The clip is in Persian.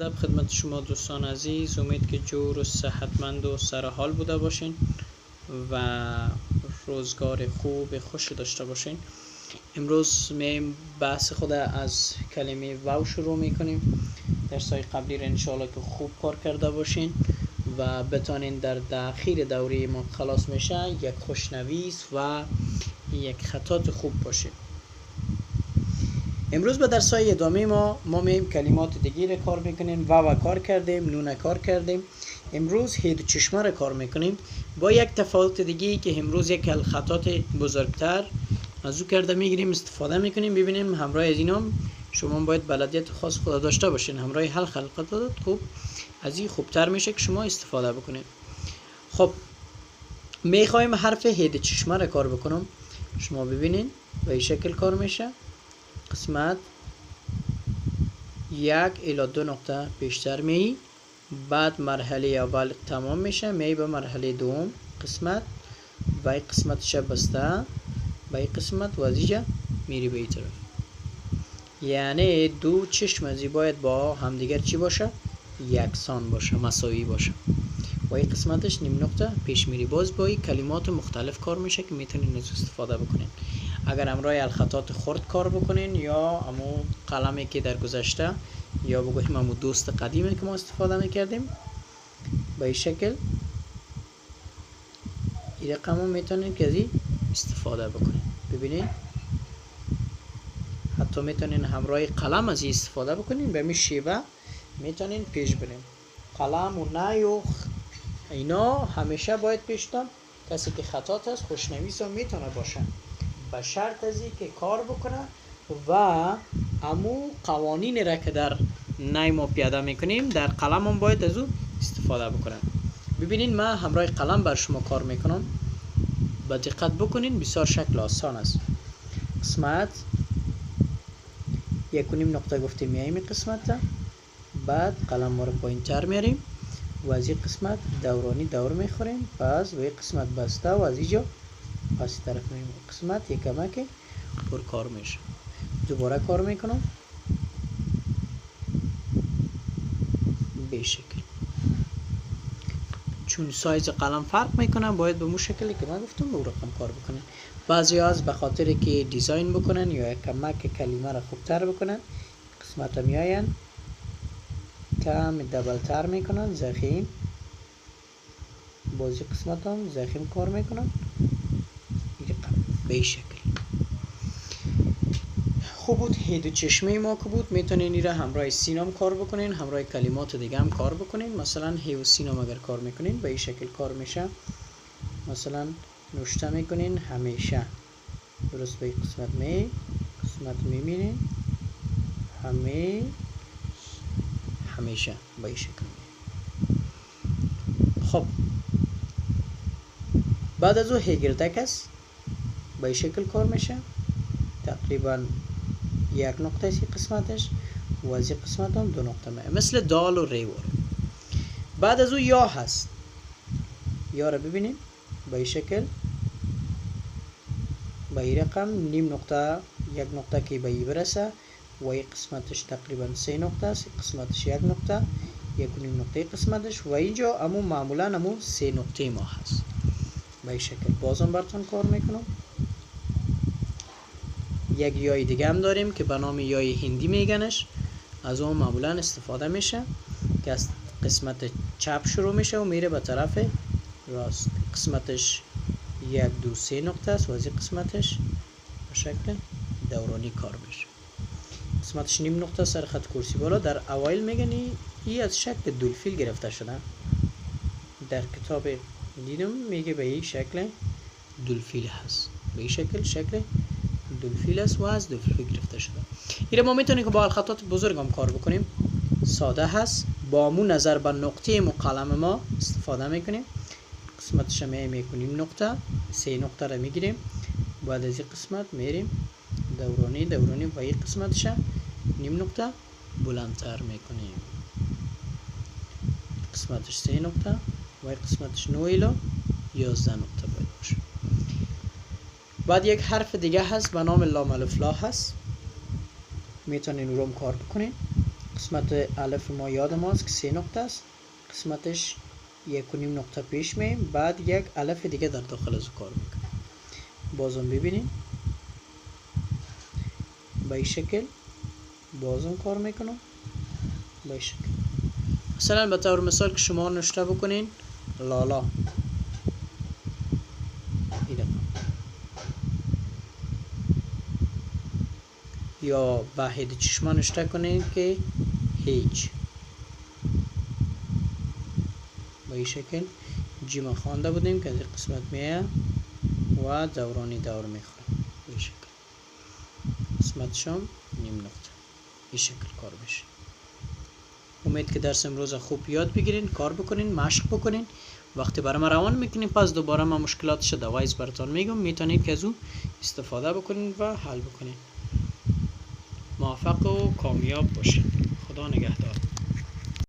ادب خدمت شما دوستان عزیز. امید که جور و صحتمند و سرحال بوده باشین و روزگار خوب خوش داشته باشین. امروز میم بحث خود از کلمه واو شروع میکنیم. درسای قبلی را انشاءالله که خوب کار کرده باشین و بتانین در اخیر دوره ما خلاص میشه یک خوشنویس و یک خطات خوب باشین. امروز به درسای ادامه ما میم کلمات دیگه را کار میکنیم. واو کار کردیم، نون کار کردیم. امروز هید چشمه را کار میکنیم با یک تفاوت دیگه که امروز یک خطات بزرگتر از او کرده میگیریم، استفاده میکنیم. ببینیم همراه از اینا شما باید بلدیت خاص خود داشته باشین. همراه حل خطات خوب از این خوبتر میشه که شما استفاده بکنید. خب میخوایم حرف هید چشمه را کار بکنم. شما ببینین به این شکل کار میشه. قسمت 1 الی 2 نقطه بیشتر می، بعد مرحله اول تمام میشه، می به مرحله دوم قسمت و این قسمتش بسته به این قسمت و ازیجا میری به این طرف. یعنی دو چشم ازی باید با همدیگر چی باشه؟ یکسان باشه، مساوی باشه. و این قسمتش نیم نقطه پیش میری. باز با این کلمات مختلف کار میشه که میتونین از استفاده بکنین. اگر امرای الخطات خرد کار بکنین یا امو قلمی که در گذشته یا بگویم امو دوست قدیمی که ما استفاده میکردیم به این شکل این رقم میتونین که ازی استفاده بکنین. ببینین حتی میتونین همراه قلم از این استفاده بکنین. به می شیوه میتونین پیش برین. قلم و نیوخ اینا همیشه باید پیشتم. کسی که خطات هست خوشنویس هم میتونه باشه به شرط ازی که کار بکنه و امو قوانین را که در نای ما پیاده میکنیم در قلم هم باید از او استفاده بکنه. ببینین من همراه قلم بر شما کار میکنم. با دقت بکنین، بسیار شکل آسان است. قسمت 1.5 نقطه گفتیم میاییم قسمت، بعد قلم ما رو پایین تر میاریم و از این قسمت دورانی دور میخوریم. پس و این قسمت بسته و از اینجا پس طرف میریم. قسمت یک کمک پر کار میشه. دوباره کار میکنم به شکل. چون سایز قلم فرق میکنه باید به مو شکلی که من گفتم به رقم کار بکنن. بعضی از به خاطر که دیزاین بکنن یا یک کمک کلمه را خوبتر بکنن قسمت ها میاین کم دبل تر میکنن، زخیم. بازی قسمت هم زخیم کار میکنن به شکل. خوب بود هید چشمه ما که بود. میتونین این را همراه سینم کار بکنین، همراه کلمات دیگه هم کار بکنین. مثلا هی و سینم اگر کار میکنین به این شکل کار میشه. مثلا نوشته میکنین همیشه، درست به این قسمت میبینین همیشه به این شکل. خب بعد از او هیگردک است به این شکل کار میشه. تقریبا 1 نقطه است قسمتش و از این قسمت هم 2 نقطه میه، مثل دال و ریور. بعد از او یا هست. یا را ببینیم به این شکل به این رقم نیم نقطه 1 نقطه که به این برسه و این قسمتش تقریبا 3 نقطه است. قسمتش 1 نقطه 1.5 نقطه قسمتش و اینجا امو معمولا امو 3 نقطه ما هست به این شکل. بازم براتون کار میکنم. یک یای دیگه هم داریم که به نام یای هندی میگنش. از اون معمولا استفاده میشه که از قسمت چپ شروع میشه و میره به طرف راست. قسمتش 1 2 3 نقطه است و از این قسمتش به شکل دورانی کار میشه. قسمتش نیم نقطه سر خط کرسی بالا. در اوایل میگن این از شکل دولفیل گرفته شده. در کتاب دیدم میگه به این شکل دولفیل هست. به این شکل دولفیل است و از دولفیل گرفته شده. این ما میتونیم که با خطات بزرگ هم کار بکنیم. ساده هست. با مو نظر به نقطه قلم ما استفاده میکنیم. قسمتش میکنیم نقطه 3 نقطه را میگیریم. بعد از این قسمت میریم دورانی و این قسمتش نیم نقطه بلندتر میکنیم. قسمتش 3 نقطه و این قسمتش 9 الی 11 نقطه باید باشه. بعد یک حرف دیگه هست به نام لام الف لا هست. میتونین روم کار بکنین. قسمت الف ما یاد ماست که 3 نقطه است، قسمتش 1.5 نقطه پیش مییم، بعد یک الف دیگه در داخل از کار میکنیم. بازم ببینیم به این شکل بازم کار میکنم. به این شکل مثلا به طور مثال که شما نوشته بکنین لالا، یا وحید چشما نوشته کنین که هیچ. به این شکل جی ما خوانده بودیم که از قسمت میه و دورانی دور میخوریم. به این شکل قسمتشم نیم نقطه. این شکل کار بشه. امید که درس امروز خوب یاد بگیرین، کار بکنین، مشق بکنین. وقتی برای ما روان میکنین پس دوباره ما مشکلاتش دوایز براتون میگم، میتونید که از اون استفاده بکنین و حل بکنین. موفق و کامیاب باشین. خدا نگهدار.